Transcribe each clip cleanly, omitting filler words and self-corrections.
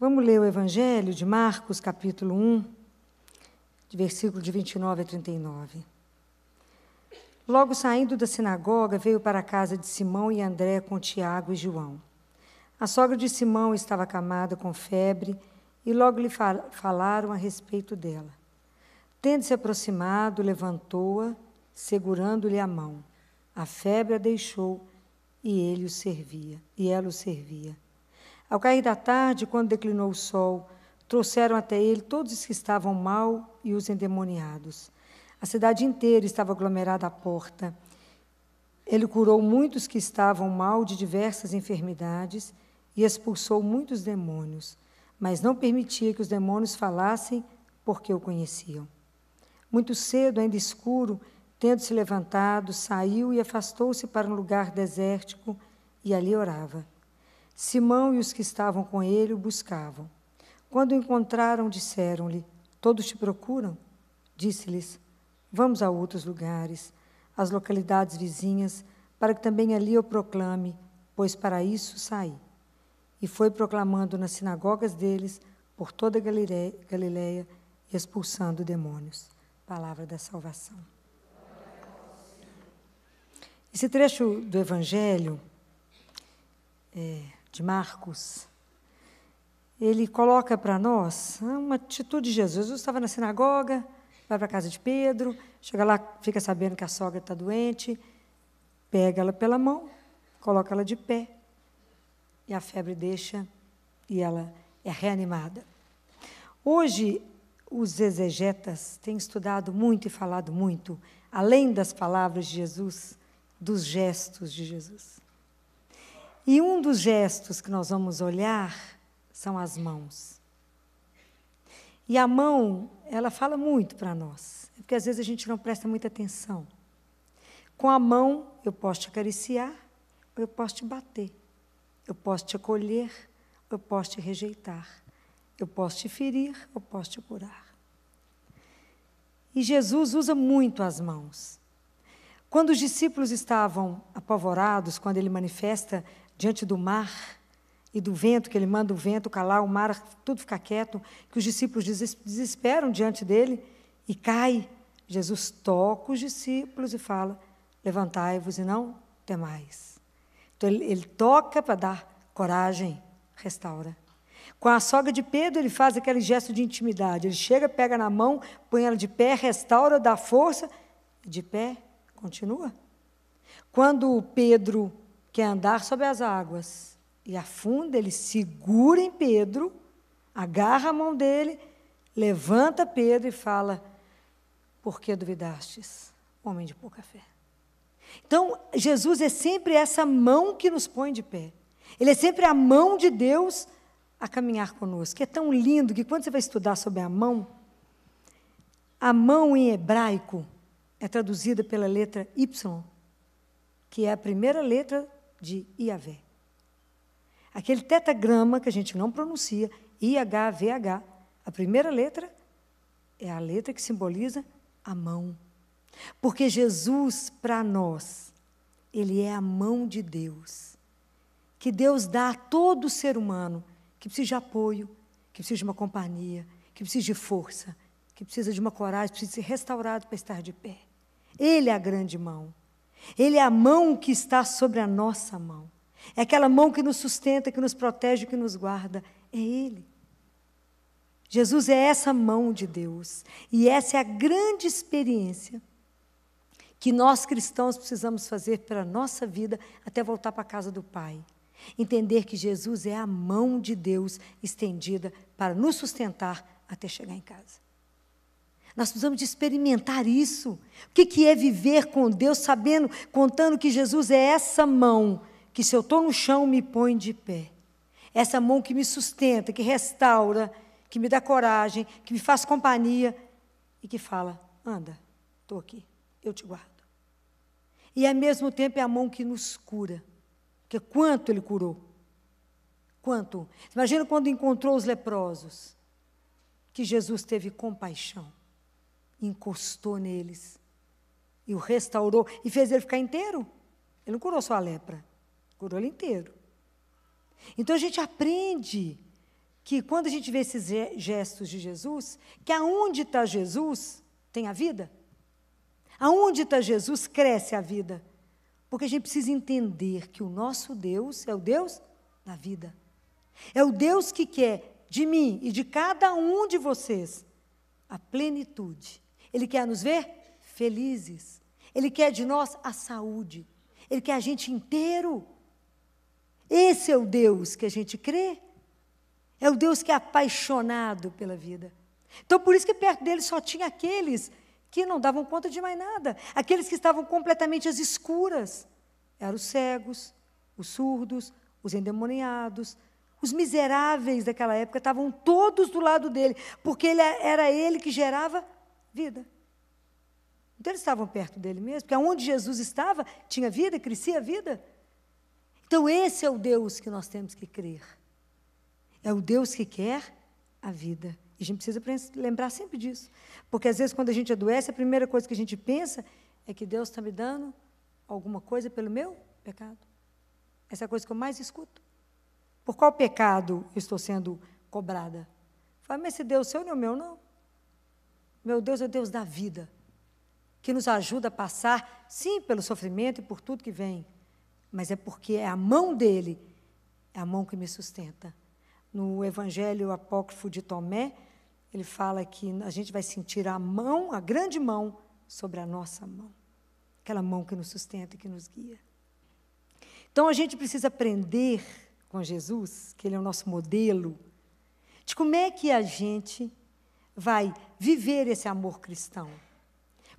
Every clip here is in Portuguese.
Vamos ler o Evangelho de Marcos, capítulo 1, de versículo de 29 a 39. Logo saindo da sinagoga, veio para a casa de Simão e André com Tiago e João. A sogra de Simão estava acamada com febre e logo lhe falaram a respeito dela. Tendo-se aproximado, levantou-a, segurando-lhe a mão. A febre a deixou e ela o servia. Ao cair da tarde, quando declinou o sol, trouxeram até ele todos os que estavam mal e os endemoniados. A cidade inteira estava aglomerada à porta. Ele curou muitos que estavam mal de diversas enfermidades e expulsou muitos demônios, mas não permitia que os demônios falassem, porque o conheciam. Muito cedo, ainda escuro, tendo-se levantado, saiu e afastou-se para um lugar desértico e ali orava. Simão e os que estavam com ele o buscavam. Quando o encontraram, disseram-lhe: Todos te procuram? Disse-lhes: Vamos a outros lugares, às localidades vizinhas, para que também ali eu proclame, pois para isso saí. E foi proclamando nas sinagogas deles, por toda a Galileia, expulsando demônios. Palavra da salvação. Esse trecho do Evangelho de Marcos, ele coloca para nós uma atitude de Jesus. Jesus estava na sinagoga, vai para a casa de Pedro, chega lá, fica sabendo que a sogra está doente, pega ela pela mão, coloca ela de pé, e a febre deixa, e ela é reanimada. Hoje, os exegetas têm estudado muito e falado muito, além das palavras de Jesus, dos gestos de Jesus. E um dos gestos que nós vamos olhar são as mãos. E a mão, ela fala muito para nós, porque às vezes a gente não presta muita atenção. Com a mão, eu posso te acariciar, ou eu posso te bater. Eu posso te acolher, ou eu posso te rejeitar. Eu posso te ferir, ou posso te curar. E Jesus usa muito as mãos. Quando os discípulos estavam apavorados, quando ele manifesta diante do mar e do vento, que ele manda o vento calar, o mar, tudo ficar quieto, que os discípulos desesperam diante dele e cai. Jesus toca os discípulos e fala: levantai-vos e não temais. Então ele toca para dar coragem, restaura. Com a sogra de Pedro, ele faz aquele gesto de intimidade. Ele chega, pega na mão, põe ela de pé, restaura, dá força, de pé, continua. Quando Pedro quer andar sobre as águas e afunda, ele segura em Pedro, agarra a mão dele, levanta Pedro e fala: por que duvidastes, homem de pouca fé? Então, Jesus é sempre essa mão que nos põe de pé. Ele é sempre a mão de Deus a caminhar conosco. Que é tão lindo que quando você vai estudar sobre a mão em hebraico é traduzida pela letra Y, que é a primeira letra de Iavé. Aquele tetagrama que a gente não pronuncia, IHVH, a primeira letra é a letra que simboliza a mão. Porque Jesus, para nós, ele é a mão de Deus, que Deus dá a todo ser humano que precisa de apoio, que precisa de uma companhia, que precisa de força, que precisa de uma coragem, precisa ser restaurado para estar de pé. Ele é a grande mão. Ele é a mão que está sobre a nossa mão. É aquela mão que nos sustenta, que nos protege, que nos guarda. É Ele. Jesus é essa mão de Deus. E essa é a grande experiência que nós cristãos precisamos fazer pela nossa vida até voltar para a casa do Pai. Entender que Jesus é a mão de Deus estendida para nos sustentar até chegar em casa. Nós precisamos de experimentar isso. O que é viver com Deus, sabendo, contando que Jesus é essa mão, que se eu estou no chão, me põe de pé. Essa mão que me sustenta, que restaura, que me dá coragem, que me faz companhia e que fala: anda, estou aqui, eu te guardo. E ao mesmo tempo é a mão que nos cura. Porque quanto Ele curou? Quanto? Imagina quando encontrou os leprosos, que Jesus teve compaixão, encostou neles e o restaurou e fez ele ficar inteiro. Ele não curou só a lepra, curou ele inteiro. Então a gente aprende que quando a gente vê esses gestos de Jesus, que aonde está Jesus, tem a vida? Aonde está Jesus, cresce a vida? Porque a gente precisa entender que o nosso Deus é o Deus da vida. É o Deus que quer de mim e de cada um de vocês a plenitude. Ele quer nos ver felizes. Ele quer de nós a saúde. Ele quer a gente inteiro. Esse é o Deus que a gente crê. É o Deus que é apaixonado pela vida. Então, por isso que perto dele só tinha aqueles que não davam conta de mais nada. Aqueles que estavam completamente às escuras. Eram os cegos, os surdos, os endemoniados. Os miseráveis daquela época estavam todos do lado dele, porque era ele que gerava vida. Então, eles estavam perto dele mesmo, porque onde Jesus estava, tinha vida, crescia a vida. Então, esse é o Deus que nós temos que crer. É o Deus que quer a vida. E a gente precisa lembrar sempre disso. Porque, às vezes, quando a gente adoece, a primeira coisa que a gente pensa é que Deus está me dando alguma coisa pelo meu pecado. Essa é a coisa que eu mais escuto. Por qual pecado eu estou sendo cobrada? Fala, mas esse Deus seu não é o meu, não. Meu Deus é o Deus da vida, que nos ajuda a passar, sim, pelo sofrimento e por tudo que vem, mas é porque é a mão dele, é a mão que me sustenta. No Evangelho Apócrifo de Tomé, ele fala que a gente vai sentir a mão, a grande mão, sobre a nossa mão. Aquela mão que nos sustenta e que nos guia. Então, a gente precisa aprender com Jesus, que ele é o nosso modelo, de como é que a gente vai viver esse amor cristão.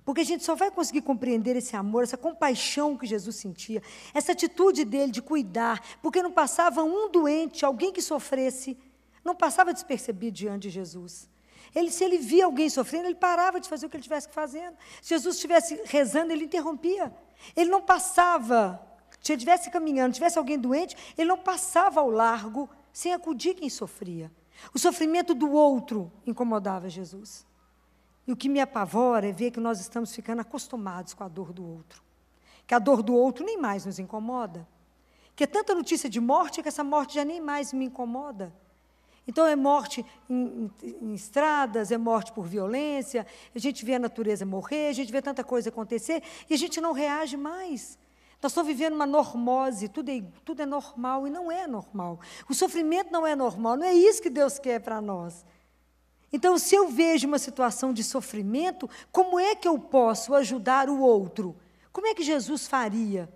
Porque a gente só vai conseguir compreender esse amor, essa compaixão que Jesus sentia, essa atitude dele de cuidar, porque não passava um doente, alguém que sofresse, não passava despercebido diante de Jesus. Se ele via alguém sofrendo, ele parava de fazer o que ele estivesse fazendo. Se Jesus estivesse rezando, ele interrompia. Ele não passava, se ele estivesse caminhando, tivesse alguém doente, ele não passava ao largo sem acudir quem sofria. O sofrimento do outro incomodava Jesus. E o que me apavora é ver que nós estamos ficando acostumados com a dor do outro. Que a dor do outro nem mais nos incomoda. Que é tanta notícia de morte que essa morte já nem mais me incomoda. Então, é morte em estradas, é morte por violência, a gente vê a natureza morrer, a gente vê tanta coisa acontecer e a gente não reage mais. Nós estamos vivendo uma normose, tudo é normal e não é normal. O sofrimento não é normal, não é isso que Deus quer para nós. Então, se eu vejo uma situação de sofrimento, como é que eu posso ajudar o outro? Como é que Jesus faria?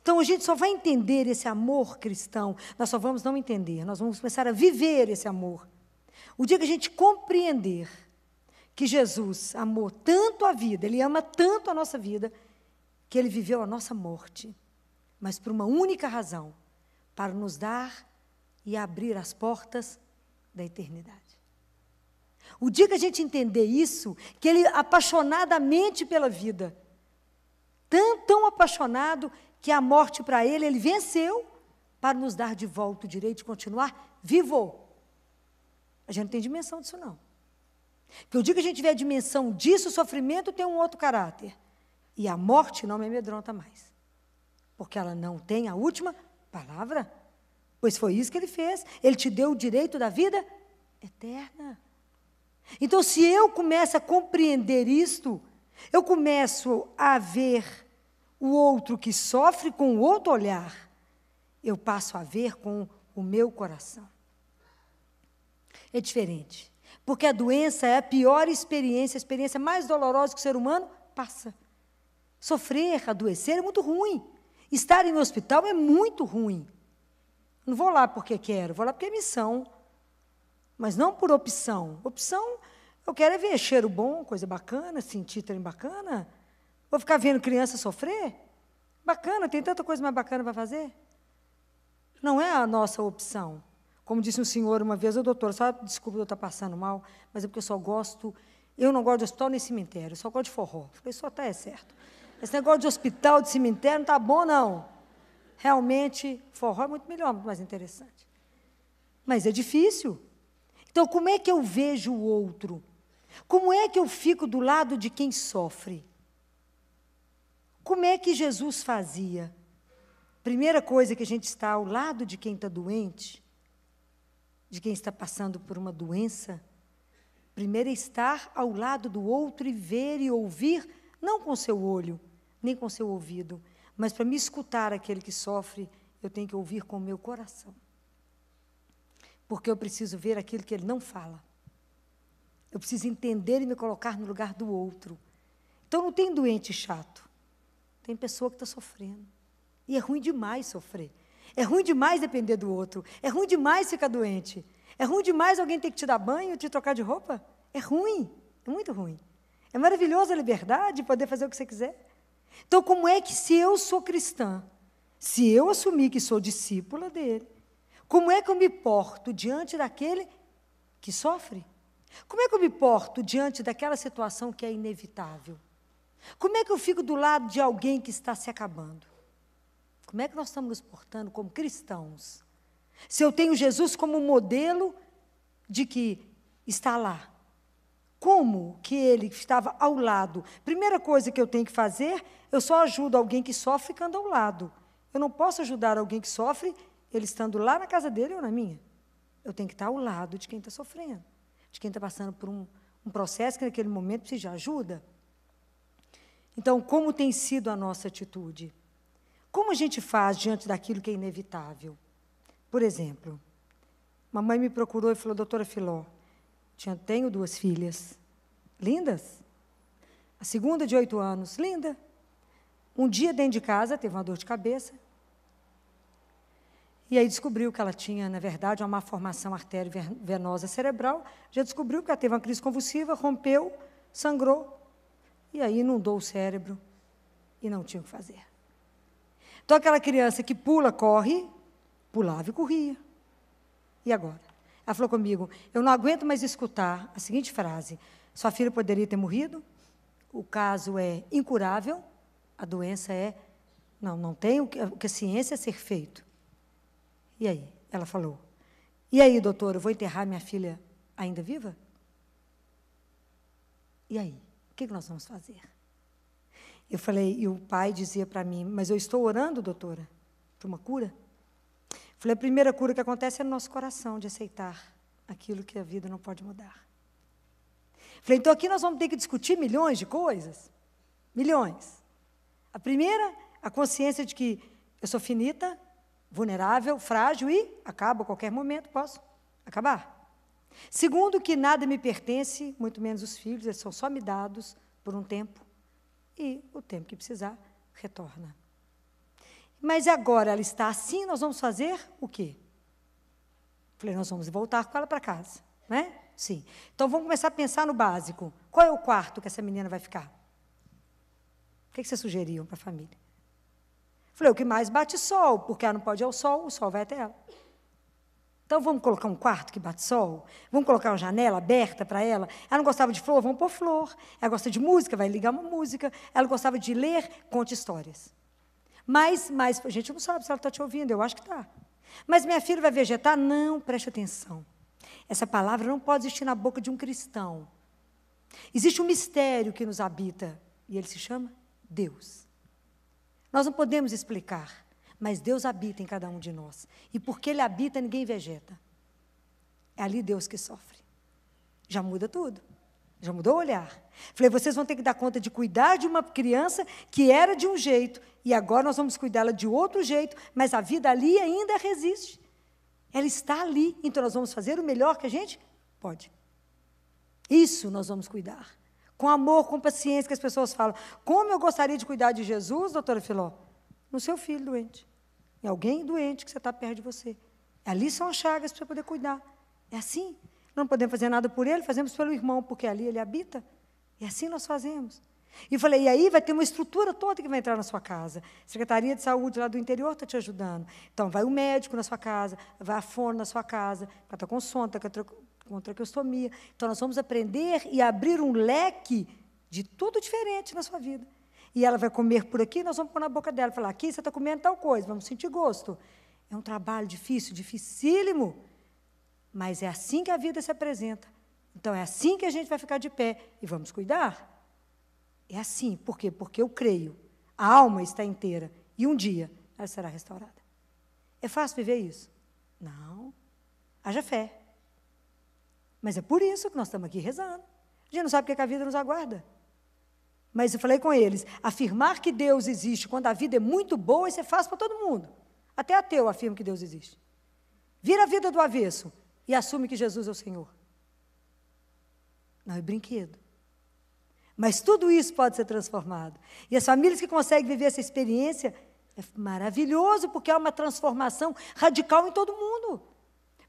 Então, a gente só vai entender esse amor cristão, nós só vamos não entender, nós vamos começar a viver esse amor. O dia que a gente compreender que Jesus amou tanto a vida, Ele ama tanto a nossa vida, que Ele viveu a nossa morte, mas por uma única razão, para nos dar e abrir as portas da eternidade. O dia que a gente entender isso, que Ele apaixonadamente pela vida, tão apaixonado, que a morte para Ele venceu, para nos dar de volta o direito de continuar vivo. A gente não tem dimensão disso, não. Porque o dia que a gente tiver a dimensão disso, o sofrimento tem um outro caráter. E a morte não me amedronta mais. Porque ela não tem a última palavra. Pois foi isso que Ele fez. Ele te deu o direito da vida eterna. Então, se eu começo a compreender isto, eu começo a ver o outro que sofre com outro olhar, eu passo a ver com o meu coração. É diferente. Porque a doença é a pior experiência, a experiência mais dolorosa que o ser humano passa. Sofrer, adoecer é muito ruim. Estar em um hospital é muito ruim. Não vou lá porque quero, vou lá porque é missão. Mas não por opção. Opção, eu quero é ver cheiro bom, coisa bacana, sentir trem bacana. Vou ficar vendo criança sofrer? Bacana, tem tanta coisa mais bacana para fazer. Não é a nossa opção. Como disse um senhor uma vez, doutor, só desculpa eu estar passando mal, mas é porque eu não gosto de hospital nem cemitério, eu só gosto de forró. Falei, só está certo. Esse negócio de hospital, de cemitério, não está bom, não. Realmente, forró é muito melhor, muito mais interessante. Mas é difícil. Então, como é que eu vejo o outro? Como é que eu fico do lado de quem sofre? Como é que Jesus fazia? Primeira coisa que a gente está ao lado de quem está doente, de quem está passando por uma doença, primeiro é estar ao lado do outro e ver e ouvir, não com seu olho, nem com seu ouvido, mas para me escutar aquele que sofre, eu tenho que ouvir com o meu coração. Porque eu preciso ver aquilo que ele não fala. Eu preciso entender e me colocar no lugar do outro. Então, não tem doente chato. Tem pessoa que está sofrendo. E é ruim demais sofrer. É ruim demais depender do outro. É ruim demais ficar doente. É ruim demais alguém ter que te dar banho, te trocar de roupa. É ruim. É muito ruim. É maravilhosa a liberdade de poder fazer o que você quiser. Então, como é que, se eu sou cristã, se eu assumir que sou discípula dele, como é que eu me porto diante daquele que sofre? Como é que eu me porto diante daquela situação que é inevitável? Como é que eu fico do lado de alguém que está se acabando? Como é que nós estamos nos portando como cristãos? Se eu tenho Jesus como modelo de que está lá, como que ele estava ao lado? Primeira coisa que eu tenho que fazer, eu só ajudo alguém que sofre ficando ao lado. Eu não posso ajudar alguém que sofre, ele estando lá na casa dele ou na minha. Eu tenho que estar ao lado de quem está sofrendo, de quem está passando por um processo que naquele momento precisa de ajuda. Então, como tem sido a nossa atitude? Como a gente faz diante daquilo que é inevitável? Por exemplo, mamãe me procurou e falou, doutora Filó, tenho 2 filhas, lindas. A segunda de 8 anos, linda. Um dia dentro de casa teve uma dor de cabeça. E aí descobriu que ela tinha, na verdade, uma malformação arteriovenosa cerebral. Já descobriu que ela teve uma crise convulsiva, rompeu, sangrou. E aí inundou o cérebro e não tinha o que fazer. Então, aquela criança que pula, corre, pulava e corria. E agora? Ela falou comigo, eu não aguento mais escutar a seguinte frase, sua filha poderia ter morrido, o caso é incurável, a doença é, não tem o que a ciência é ser feito. E aí? Ela falou, e aí, doutora, eu vou enterrar minha filha ainda viva? E aí? O que nós vamos fazer? Eu falei, e o pai dizia para mim, mas eu estou orando, doutora, por uma cura? Eu falei, a primeira cura que acontece é no nosso coração, de aceitar aquilo que a vida não pode mudar. Eu falei, então aqui nós vamos ter que discutir milhões de coisas. Milhões. A primeira, a consciência de que eu sou finita, vulnerável, frágil e acabo a qualquer momento, posso acabar. Segundo, que nada me pertence, muito menos os filhos, eles são só me dados por um tempo, e o tempo que precisar, retorna. Mas agora ela está assim, nós vamos fazer o quê? Falei, nós vamos voltar com ela para casa, né? Sim. Então, vamos começar a pensar no básico. Qual é o quarto que essa menina vai ficar? O que vocês sugeriam para a família? Falei, o que mais bate sol, porque ela não pode ir ao sol, o sol vai até ela. Então, vamos colocar um quarto que bate sol? Vamos colocar uma janela aberta para ela? Ela não gostava de flor? Vamos pôr flor. Ela gosta de música? Vai ligar uma música. Ela gostava de ler? Conte histórias. Mas a gente não sabe se ela está te ouvindo, eu acho que está. Mas minha filha vai vegetar? Não, preste atenção. Essa palavra não pode existir na boca de um cristão. Existe um mistério que nos habita, e ele se chama Deus. Nós não podemos explicar, mas Deus habita em cada um de nós. E porque Ele habita, ninguém vegeta. É ali Deus que sofre. Já muda tudo. Já mudou o olhar. Falei, vocês vão ter que dar conta de cuidar de uma criança que era de um jeito, e agora nós vamos cuidá-la de outro jeito, mas a vida ali ainda resiste. Ela está ali, então nós vamos fazer o melhor que a gente pode. Isso nós vamos cuidar. Com amor, com paciência, que as pessoas falam. Como eu gostaria de cuidar de Jesus, doutora Filó? No seu filho doente. Em alguém doente que você está perto de você. Ali são as chagas para você poder cuidar. É assim. Não podemos fazer nada por ele, fazemos pelo irmão, porque ali ele habita. E assim nós fazemos. E falei, e aí vai ter uma estrutura toda que vai entrar na sua casa. Secretaria de Saúde lá do interior está te ajudando. Então, vai o médico na sua casa, vai a fono na sua casa, para estar com sono, com traqueostomia. Então, nós vamos aprender e abrir um leque de tudo diferente na sua vida. E ela vai comer por aqui, nós vamos pôr na boca dela, falar, aqui você está comendo tal coisa, vamos sentir gosto. É um trabalho difícil, dificílimo, mas é assim que a vida se apresenta. Então, é assim que a gente vai ficar de pé e vamos cuidar. É assim, por quê? Porque eu creio, a alma está inteira e um dia ela será restaurada. É fácil viver isso? Não. Haja fé. Mas é por isso que nós estamos aqui rezando. A gente não sabe o que a vida nos aguarda. Mas eu falei com eles, afirmar que Deus existe quando a vida é muito boa, isso é fácil para todo mundo. Até ateu afirma que Deus existe. Vira a vida do avesso e assume que Jesus é o Senhor. Não é brinquedo. Mas tudo isso pode ser transformado. E as famílias que conseguem viver essa experiência, é maravilhoso, porque há uma transformação radical em todo mundo.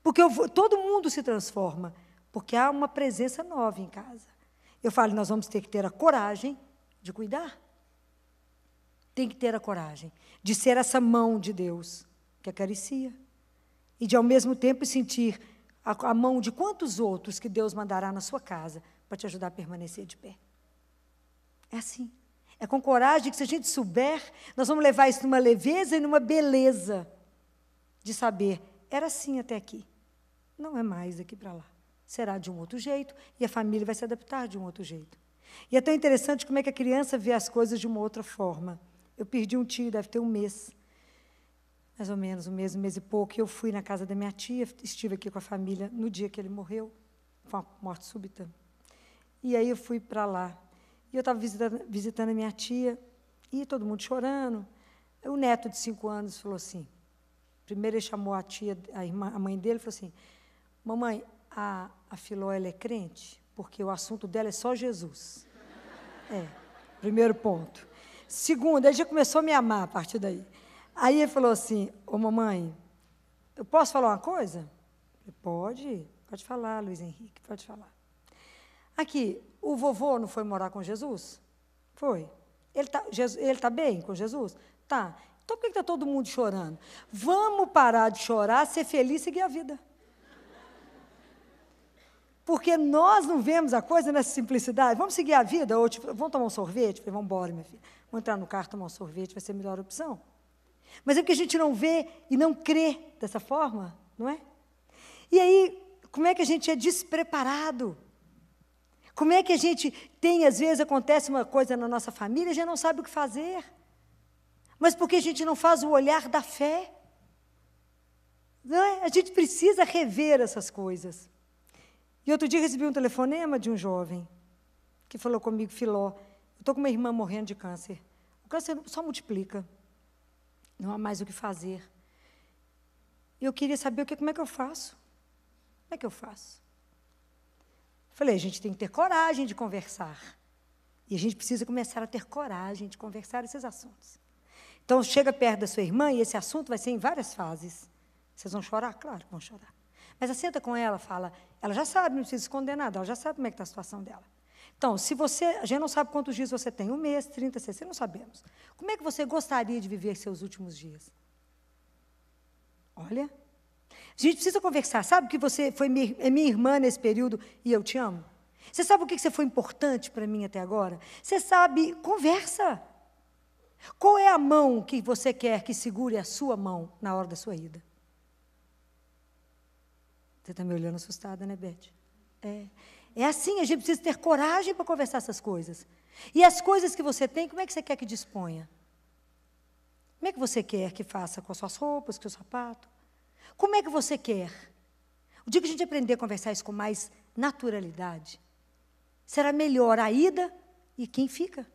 Porque todo mundo se transforma, porque há uma presença nova em casa. Eu falo, nós vamos ter que ter a coragem de cuidar. Tem que ter a coragem de ser essa mão de Deus que acaricia. E de, ao mesmo tempo, sentir a mão de quantos outros que Deus mandará na sua casa para te ajudar a permanecer de pé. É assim. É com coragem que, se a gente souber, nós vamos levar isso numa leveza e numa beleza de saber, era assim até aqui. Não é mais daqui para lá. Será de um outro jeito e a família vai se adaptar de um outro jeito. E é tão interessante como é que a criança vê as coisas de uma outra forma. Eu perdi um tio, deve ter um mês, mais ou menos, um mês e pouco, e eu fui na casa da minha tia, estive aqui com a família no dia que ele morreu, foi uma morte súbita. E aí eu fui para lá. E eu estava visitando a minha tia, e todo mundo chorando. O neto de 5 anos falou assim, primeiro ele chamou a tia, a mãe dele, falou assim, mamãe, a Filó, ela é crente? Porque o assunto dela é só Jesus. Primeiro ponto. Segundo, ele já começou a me amar a partir daí. Aí ele falou assim, ô mamãe, eu posso falar uma coisa? Eu falei, pode falar, Luiz Henrique, pode falar. Aqui, o vovô não foi morar com Jesus? Foi. Ele tá bem com Jesus? Tá. Então por que está todo mundo chorando? Vamos parar de chorar, ser feliz e seguir a vida. Porque nós não vemos a coisa nessa simplicidade. Vamos seguir a vida? Ou tipo, vamos tomar um sorvete? Falei, vamos embora, minha filha. Vamos entrar no carro, tomar um sorvete, vai ser a melhor opção. Mas é porque a gente não vê e não crê dessa forma, não é? E aí, como é que a gente é despreparado? Como é que a gente tem, às vezes, acontece uma coisa na nossa família e a gente não sabe o que fazer? Mas porque a gente não faz o olhar da fé? Não é? A gente precisa rever essas coisas. E outro dia recebi um telefonema de um jovem que falou comigo, Filó, eu estou com uma irmã morrendo de câncer. O câncer só multiplica. Não há mais o que fazer. Eu queria saber como é que eu faço. Como é que eu faço? Falei, a gente tem que ter coragem de conversar. E a gente precisa começar a ter coragem de conversar esses assuntos. Então, chega perto da sua irmã e esse assunto vai ser em várias fases. Vocês vão chorar? Claro que vão chorar. Mas assenta com ela, fala, ela já sabe, não precisa esconder nada, ela já sabe como é que está a situação dela. Então, a gente não sabe quantos dias você tem, 1 mês, 30, 60, não sabemos. Como é que você gostaria de viver seus últimos dias? Olha, a gente precisa conversar. Sabe que você é minha irmã nesse período e eu te amo? Você sabe o que você foi importante para mim até agora? Você sabe, conversa. Qual é a mão que você quer que segure a sua mão na hora da sua ida? Você está me olhando assustada, né, Beth? É assim, a gente precisa ter coragem para conversar essas coisas. E as coisas que você tem, como é que você quer que disponha? Como é que você quer que faça com as suas roupas, com o seu sapato? Como é que você quer? O dia que a gente aprender a conversar isso com mais naturalidade, será melhor a ida e quem fica.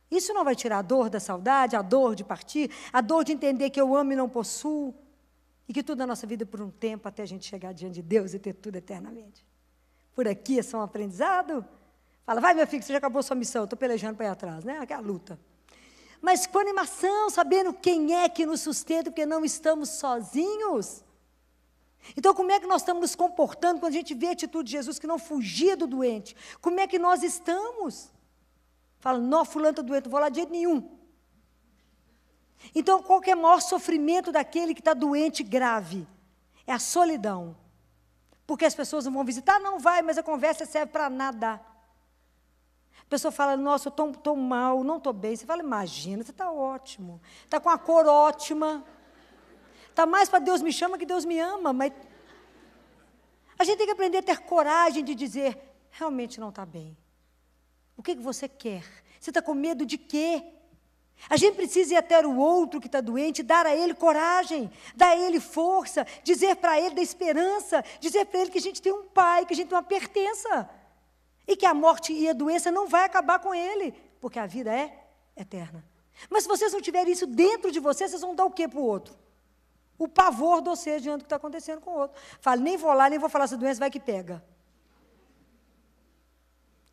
Isso não vai tirar a dor da saudade, a dor de partir, a dor de entender que eu amo e não possuo, e que tudo na nossa vida é por um tempo, até a gente chegar diante de Deus e ter tudo eternamente. Por aqui é só um aprendizado. Fala, vai, meu filho, você já acabou a sua missão, eu estou pelejando para ir atrás, né? Aquela luta. Mas com animação, sabendo quem é que nos sustenta, porque não estamos sozinhos. Então, como é que nós estamos nos comportando quando a gente vê a atitude de Jesus que não fugia do doente? Como é que nós estamos? Fala, não, fulano está doente, não vou lá de jeito nenhum. Então, qual que é o maior sofrimento daquele que está doente grave? É a solidão. Porque as pessoas não vão visitar? Não vai, mas a conversa serve para nada. A pessoa fala, nossa, eu estou mal, não estou bem. Você fala, imagina, você está ótimo. Está com a cor ótima. Está mais para Deus me chama que Deus me ama. Mas a gente tem que aprender a ter coragem de dizer, realmente não está bem. O que você quer? Você está com medo de quê? A gente precisa ir até o outro que está doente, dar a ele coragem, dar a ele força, dizer para ele da esperança, dizer para ele que a gente tem um pai, que a gente tem uma pertença. E que a morte e a doença não vai acabar com ele, porque a vida é eterna. Mas se vocês não tiverem isso dentro de vocês, vocês vão dar o quê para o outro? O pavor de vocês diante do que está acontecendo com o outro. Fala, nem vou lá, nem vou falar essa doença, vai que pega.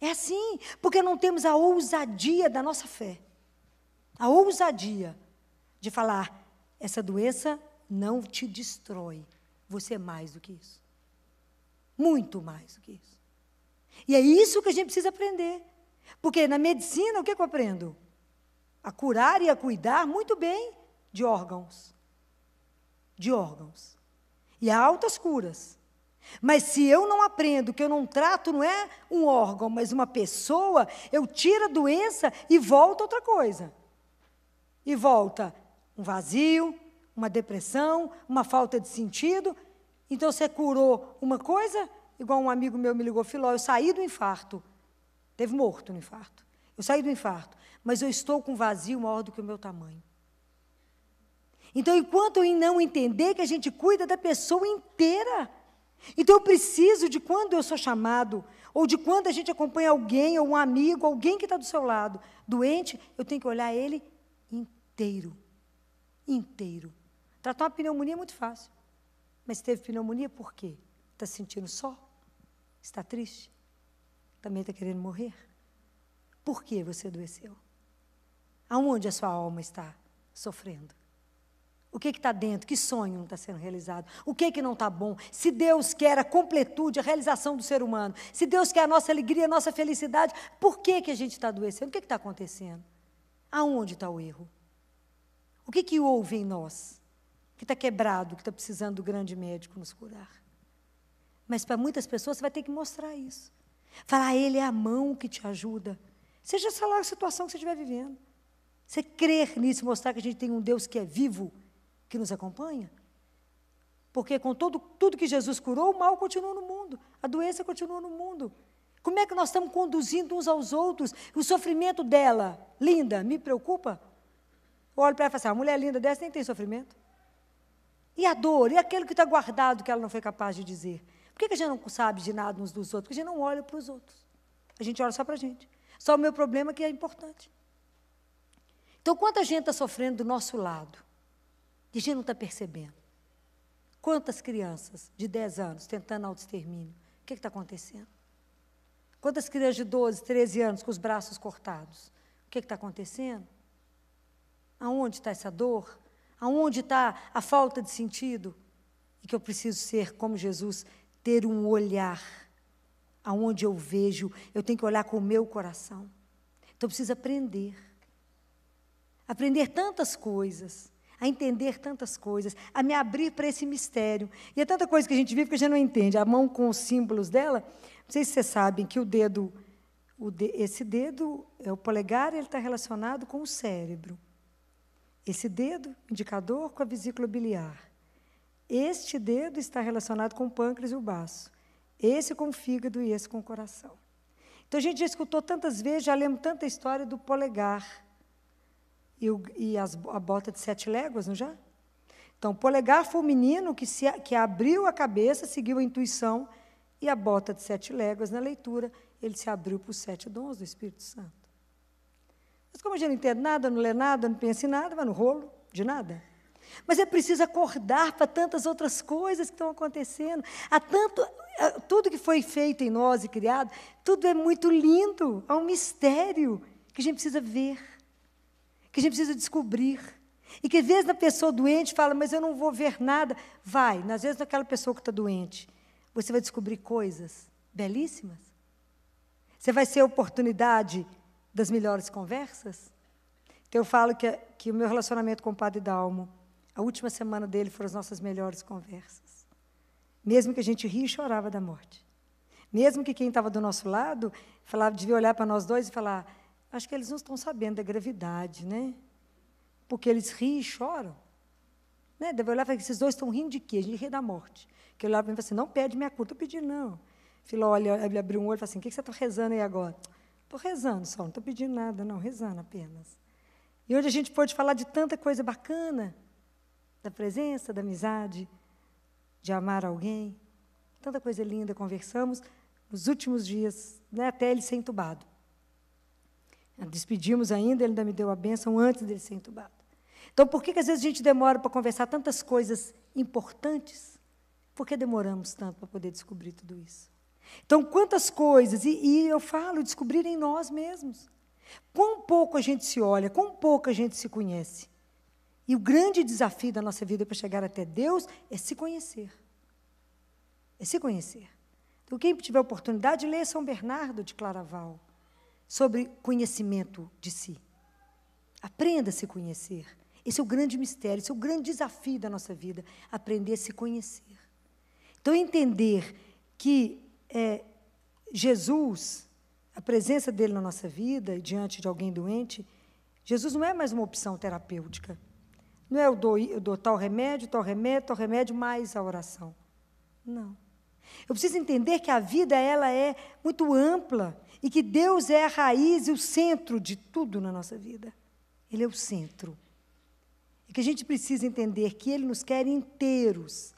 É assim, porque não temos a ousadia da nossa fé. A ousadia de falar, essa doença não te destrói. Você é mais do que isso. Muito mais do que isso. E é isso que a gente precisa aprender. Porque na medicina, o que eu aprendo? A curar e a cuidar muito bem de órgãos. De órgãos. E há altas curas. Mas se eu não aprendo, que eu não trato, não é um órgão, mas uma pessoa, eu tiro a doença e volta outra coisa. E volta um vazio, uma depressão, uma falta de sentido. Então, você curou uma coisa, igual um amigo meu me ligou, Filó, eu saí do infarto. Teve morto no infarto. Eu saí do infarto, mas eu estou com vazio maior do que o meu tamanho. Então, enquanto eu não entender que a gente cuida da pessoa inteira, então eu preciso de quando eu sou chamado, ou de quando a gente acompanha alguém, ou um amigo, alguém que está do seu lado, doente, eu tenho que olhar ele inteiro. Inteiro. Tratar uma pneumonia é muito fácil. Mas teve pneumonia por quê? Está se sentindo só? Está triste? Também está querendo morrer? Por que você adoeceu? Aonde a sua alma está sofrendo? O que está dentro? Que sonho não está sendo realizado? O que não está bom? Se Deus quer a completude, a realização do ser humano, se Deus quer a nossa alegria, a nossa felicidade, por que a gente está adoecendo? O que está acontecendo? Aonde está o erro? O que houve em nós? Que está quebrado, que está precisando do grande médico nos curar? Mas para muitas pessoas você vai ter que mostrar isso. Falar, Ele é a mão que te ajuda. Seja essa lá a situação que você estiver vivendo. Você crer nisso, mostrar que a gente tem um Deus que é vivo, que nos acompanha? Porque com tudo que Jesus curou, o mal continua no mundo, a doença continua no mundo. Como é que nós estamos conduzindo uns aos outros? O sofrimento dela, linda, me preocupa? Eu olho para ela e falo assim, a mulher linda dessa nem tem sofrimento. E a dor? E aquele que está guardado que ela não foi capaz de dizer? Por que a gente não sabe de nada uns dos outros? Porque a gente não olha para os outros. A gente olha só para a gente. Só o meu problema que é importante. Então, quanta gente está sofrendo do nosso lado? E a gente não está percebendo. Quantas crianças de 10 anos tentando autoextermínio? O que está acontecendo? Quantas crianças de 12, 13 anos com os braços cortados? O que está acontecendo? Aonde está essa dor? Aonde está a falta de sentido? E que eu preciso ser como Jesus, ter um olhar aonde eu vejo, eu tenho que olhar com o meu coração. Então, eu preciso aprender. Aprender tantas coisas, a entender tantas coisas, a me abrir para esse mistério. E é tanta coisa que a gente vive que a gente não entende. A mão com os símbolos dela, não sei se vocês sabem que esse dedo, o polegar, ele está relacionado com o cérebro. Esse dedo, indicador, com a vesícula biliar. Este dedo está relacionado com o pâncreas e o baço. Esse com o fígado e esse com o coração. Então, a gente já escutou tantas vezes, já lemos tanta história do polegar. E a bota de 7 léguas, não já? Então, o polegar foi o menino que abriu a cabeça, seguiu a intuição, e a bota de 7 léguas, na leitura, ele se abriu para os 7 dons do Espírito Santo. Mas como a gente não entende nada, não lê nada, não pensa em nada, vai no rolo de nada. Mas é preciso acordar para tantas outras coisas que estão acontecendo. Tudo que foi feito em nós e criado, tudo é muito lindo, há um mistério que a gente precisa ver, que a gente precisa descobrir. E que às vezes a pessoa doente fala, mas eu não vou ver nada. Vai, às vezes naquela pessoa que está doente, você vai descobrir coisas belíssimas. Você vai ser a oportunidade das melhores conversas. Então, eu falo que o meu relacionamento com o Padre Dalmo, a última semana dele foram as nossas melhores conversas. Mesmo que a gente ria e chorava da morte. Mesmo que quem estava do nosso lado devia olhar para nós dois e falar, acho que eles não estão sabendo da gravidade, né? Porque eles riem e choram. Né? Deve olhar e falar, esses dois estão rindo de quê? A gente ri da morte. Que eu olhava para mim e falava assim, não pede minha cura. Estou pedindo, não. Filho, olha, ele abriu um olho e falou assim, o que você está rezando aí agora? Estou rezando só, não estou pedindo nada, não, rezando apenas. e onde a gente pôde falar de tanta coisa bacana, da presença, da amizade, de amar alguém, tanta coisa linda, conversamos nos últimos dias, né, até ele ser entubado. Despedimos ainda, ele ainda me deu a bênção antes dele ser entubado. Então, por que às vezes a gente demora para conversar tantas coisas importantes? Por que demoramos tanto para poder descobrir tudo isso? Então, quantas coisas, e eu falo, descobrir em nós mesmos. Quão pouco a gente se olha, quão pouco a gente se conhece. E o grande desafio da nossa vida para chegar até Deus é se conhecer. É se conhecer. Então, quem tiver oportunidade, leia São Bernardo de Claraval, sobre conhecimento de si. Aprenda a se conhecer. Esse é o grande mistério, esse é o grande desafio da nossa vida, aprender a se conhecer. Então, entender que Jesus, a presença dele na nossa vida, diante de alguém doente, Jesus não é mais uma opção terapêutica. Não é eu dou tal remédio, mais a oração. Não. Eu preciso entender que a vida ela é muito ampla e que Deus é a raiz e o centro de tudo na nossa vida. Ele é o centro. E que a gente precisa entender que Ele nos quer inteiros.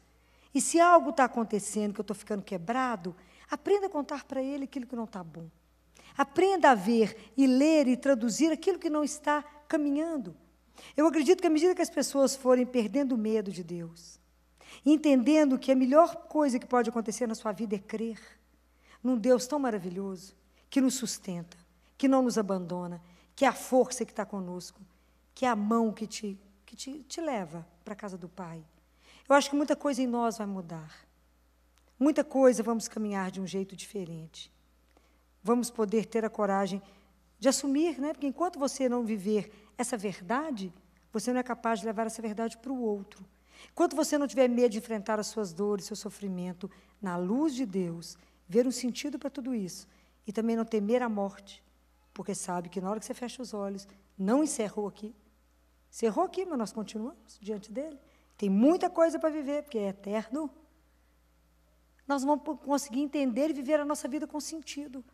E se algo está acontecendo, que eu estou ficando quebrado, aprenda a contar para Ele aquilo que não está bom. Aprenda a ver e ler e traduzir aquilo que não está caminhando. Eu acredito que à medida que as pessoas forem perdendo o medo de Deus, entendendo que a melhor coisa que pode acontecer na sua vida é crer num Deus tão maravilhoso, que nos sustenta, que não nos abandona, que é a força que está conosco, que é a mão que te leva para a casa do Pai. Eu acho que muita coisa em nós vai mudar. Muita coisa vamos caminhar de um jeito diferente. Vamos poder ter a coragem de assumir, né? Porque enquanto você não viver essa verdade, você não é capaz de levar essa verdade para o outro. Enquanto você não tiver medo de enfrentar as suas dores, seu sofrimento, na luz de Deus, ver um sentido para tudo isso, e também não temer a morte, porque sabe que na hora que você fecha os olhos, não encerrou aqui. Encerrou aqui, mas nós continuamos diante dele. Tem muita coisa para viver, porque é eterno. Nós vamos conseguir entender e viver a nossa vida com sentido.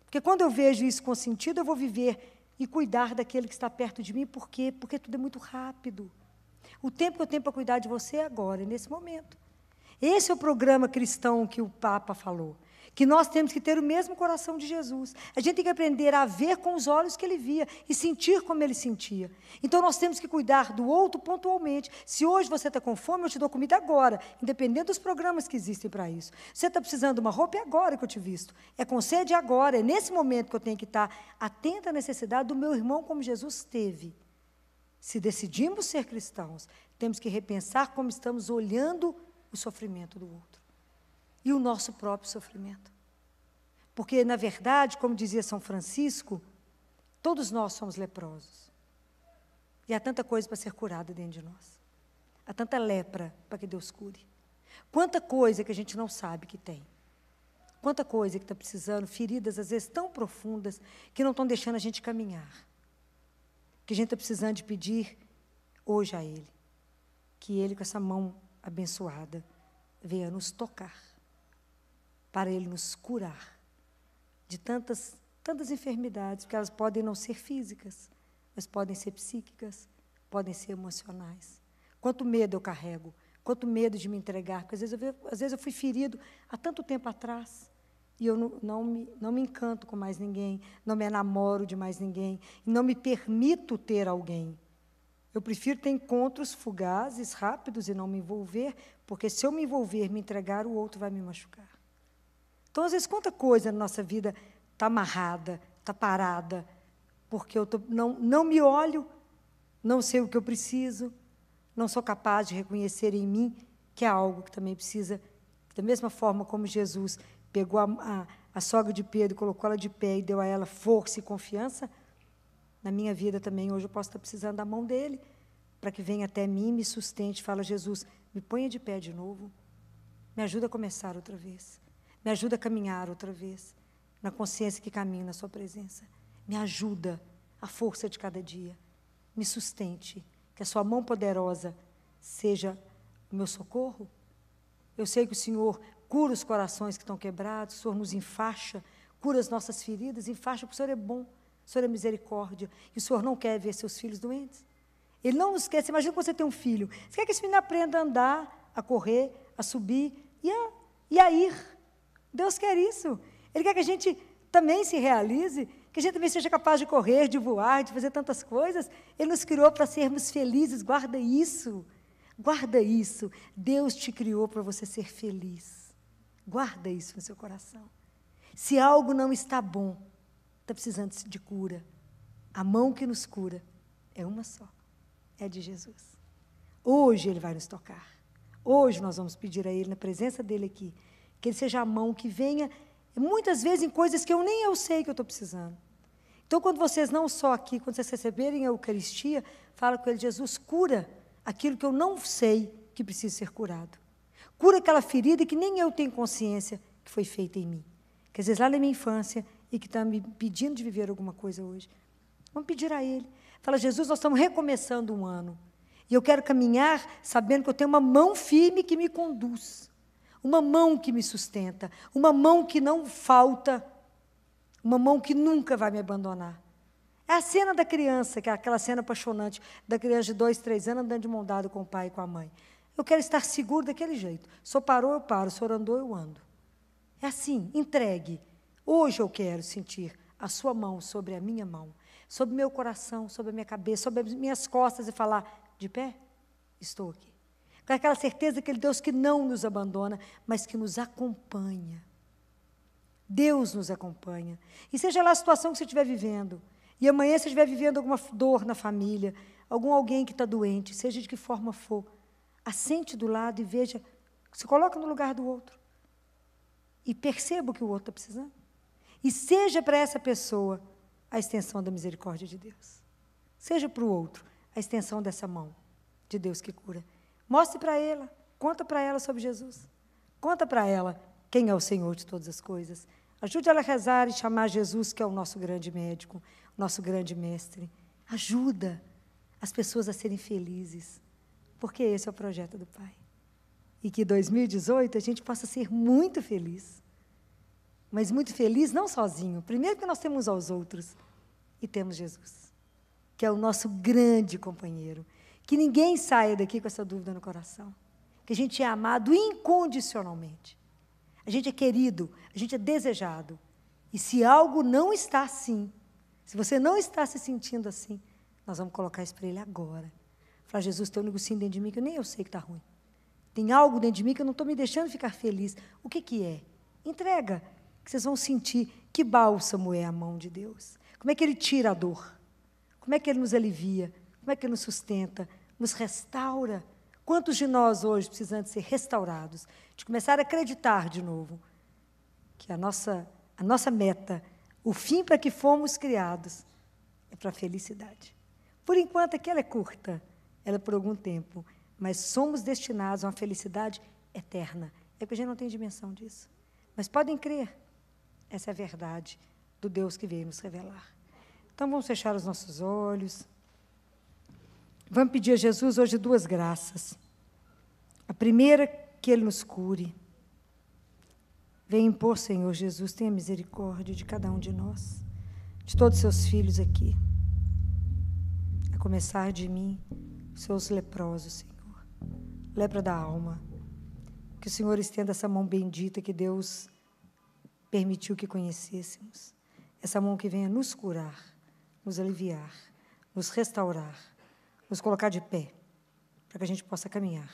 Porque quando eu vejo isso com sentido, eu vou viver e cuidar daquele que está perto de mim. Por quê? Porque tudo é muito rápido. O tempo que eu tenho para cuidar de você é agora, é nesse momento. Esse é o programa cristão que o Papa falou. Que nós temos que ter o mesmo coração de Jesus. A gente tem que aprender a ver com os olhos que ele via e sentir como ele sentia. Então, nós temos que cuidar do outro pontualmente. Se hoje você está com fome, eu te dou comida agora, independente dos programas que existem para isso. Você está precisando de uma roupa, é agora que eu te visto. É com sede agora, é nesse momento que eu tenho que estar atenta à necessidade do meu irmão como Jesus teve. Se decidimos ser cristãos, temos que repensar como estamos olhando o sofrimento do outro. E o nosso próprio sofrimento. Porque, na verdade, como dizia São Francisco, todos nós somos leprosos. E há tanta coisa para ser curada dentro de nós. Há tanta lepra para que Deus cure. Quanta coisa que a gente não sabe que tem. Quanta coisa que está precisando, feridas às vezes tão profundas, que não estão deixando a gente caminhar. Que a gente está precisando de pedir hoje a Ele. Que Ele, com essa mão abençoada, venha nos tocar. Para Ele nos curar de tantas enfermidades, porque elas podem não ser físicas, mas podem ser psíquicas, podem ser emocionais. Quanto medo eu carrego, quanto medo de me entregar, porque às vezes eu fui ferido há tanto tempo atrás, e eu não me encanto com mais ninguém, não me enamoro de mais ninguém, e não me permito ter alguém. Eu prefiro ter encontros fugazes, rápidos, e não me envolver, porque se eu me envolver, me entregar, o outro vai me machucar. Então, às vezes, quanta coisa na nossa vida está amarrada, está parada, porque eu não me olho, não sei o que eu preciso, não sou capaz de reconhecer em mim que é algo que também precisa, da mesma forma como Jesus pegou a sogra de Pedro, colocou ela de pé e deu a ela força e confiança, na minha vida também, hoje eu posso estar precisando da mão dele, para que venha até mim, me sustente, fala, Jesus, me ponha de pé de novo, me ajuda a começar outra vez. Me ajuda a caminhar outra vez, na consciência que caminho na sua presença. Me ajuda a força de cada dia. Me sustente, que a sua mão poderosa seja o meu socorro. Eu sei que o Senhor cura os corações que estão quebrados, o Senhor nos enfaixa, cura as nossas feridas, enfaixa, porque o Senhor é bom. O o Senhor é misericórdia, e o Senhor não quer ver seus filhos doentes. Ele não nos quer. Você imagina que você tem um filho. Você quer que esse menino aprenda a andar, a correr, a subir e a ir. Deus quer isso. Ele quer que a gente também se realize, que a gente também seja capaz de correr, de voar, de fazer tantas coisas. Ele nos criou para sermos felizes. Guarda isso. Guarda isso. Deus te criou para você ser feliz. Guarda isso no seu coração. Se algo não está bom, está precisando de cura, a mão que nos cura é uma só. É de Jesus. Hoje Ele vai nos tocar. Hoje nós vamos pedir a Ele, na presença dEle aqui, que Ele seja a mão que venha, muitas vezes em coisas que nem eu sei que eu estou precisando. Então, quando vocês, não só aqui, quando vocês receberem a Eucaristia, fala com Ele: Jesus, cura aquilo que eu não sei que precisa ser curado. Cura aquela ferida que nem eu tenho consciência que foi feita em mim. Que às vezes lá na minha infância e que está me pedindo de viver alguma coisa hoje. Vamos pedir a Ele. Fala: Jesus, nós estamos recomeçando um ano. E eu quero caminhar sabendo que eu tenho uma mão firme que me conduz. Uma mão que me sustenta. Uma mão que não falta. Uma mão que nunca vai me abandonar. É a cena da criança, que é aquela cena apaixonante da criança de 2, 3 anos andando de mão dada com o pai e com a mãe. Eu quero estar seguro daquele jeito. O senhor parou, eu paro. O senhor andou, eu ando. É assim, entregue. Hoje eu quero sentir a sua mão sobre a minha mão, sobre o meu coração, sobre a minha cabeça, sobre as minhas costas e falar: de pé, estou aqui. Com aquela certeza que Ele é Deus que não nos abandona, mas que nos acompanha. Deus nos acompanha. E seja lá a situação que você estiver vivendo, e amanhã você estiver vivendo alguma dor na família, alguém que está doente, seja de que forma for, assente do lado e veja, se coloca no lugar do outro. E perceba o que o outro está precisando. E seja para essa pessoa a extensão da misericórdia de Deus. Seja para o outro a extensão dessa mão de Deus que cura. Mostre para ela, conta para ela sobre Jesus. Conta para ela quem é o Senhor de todas as coisas. Ajude ela a rezar e chamar Jesus, que é o nosso grande médico, o nosso grande mestre. Ajuda as pessoas a serem felizes, porque esse é o projeto do Pai. E que em 2018 a gente possa ser muito feliz. Mas muito feliz não sozinho. Primeiro que nós temos aos outros e temos Jesus, que é o nosso grande companheiro. Que ninguém saia daqui com essa dúvida no coração. Que a gente é amado incondicionalmente. A gente é querido, a gente é desejado. E se algo não está assim, se você não está se sentindo assim, nós vamos colocar isso para Ele agora. Falar: Jesus, tem um negocinho dentro de mim que nem eu sei que está ruim. Tem algo dentro de mim que eu não estou me deixando ficar feliz. O que é? Entrega, que vocês vão sentir que bálsamo é a mão de Deus. Como é que Ele tira a dor? Como é que Ele nos alivia? Como é que Ele nos sustenta? Nos restaura? Quantos de nós hoje precisamos ser restaurados? De começar a acreditar de novo que a nossa meta, o fim para que fomos criados, é para a felicidade. Por enquanto, aqui ela é curta, ela é por algum tempo, mas somos destinados a uma felicidade eterna. É que a gente não tem dimensão disso. Mas podem crer, essa é a verdade do Deus que veio nos revelar. Então, vamos fechar os nossos olhos. Vamos pedir a Jesus hoje 2 graças. A primeira, que Ele nos cure. Vem impor, Senhor Jesus, tenha misericórdia de cada um de nós, de todos os seus filhos aqui. A começar de mim, os seus leprosos, Senhor. Lepra da alma. Que o Senhor estenda essa mão bendita que Deus permitiu que conhecêssemos. Essa mão que venha nos curar, nos aliviar, nos restaurar, nos colocar de pé, para que a gente possa caminhar.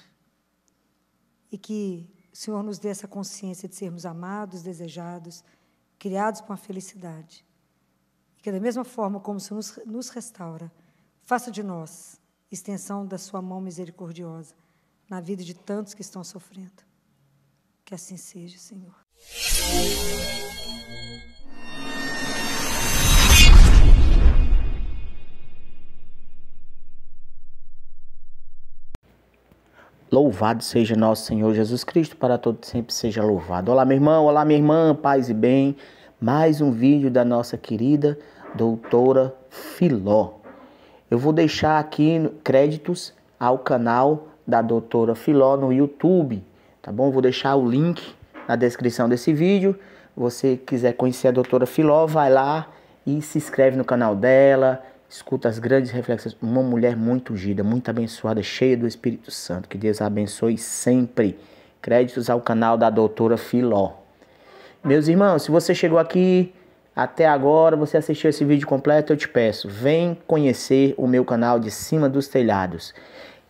E que o Senhor nos dê essa consciência de sermos amados, desejados, criados para a felicidade. E que da mesma forma como o Senhor nos restaura, faça de nós extensão da sua mão misericordiosa na vida de tantos que estão sofrendo. Que assim seja, Senhor. Louvado seja nosso Senhor Jesus Cristo, para todo sempre seja louvado. Olá, meu irmão, olá, minha irmã, paz e bem. Mais um vídeo da nossa querida doutora Filó. Eu vou deixar aqui créditos ao canal da doutora Filó no YouTube, tá bom? Vou deixar o link na descrição desse vídeo. Se você quiser conhecer a doutora Filó, vai lá e se inscreve no canal dela, escuta as grandes reflexões. Uma mulher muito ungida, muito abençoada, cheia do Espírito Santo. Que Deus a abençoe sempre. Créditos ao canal da doutora Filó. Meus irmãos, se você chegou aqui até agora, você assistiu esse vídeo completo, eu te peço, vem conhecer o meu canal de Cima dos Telhados.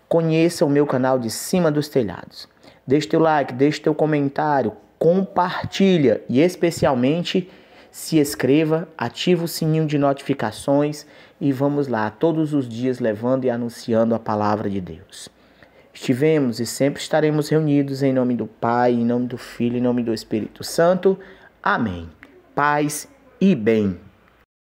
Conheça o meu canal de Cima dos Telhados. Deixe teu like, deixe teu comentário, compartilha e especialmente se inscreva, ativa o sininho de notificações e vamos lá, todos os dias levando e anunciando a palavra de Deus. Estivemos e sempre estaremos reunidos em nome do Pai, em nome do Filho, em nome do Espírito Santo. Amém. Paz e bem.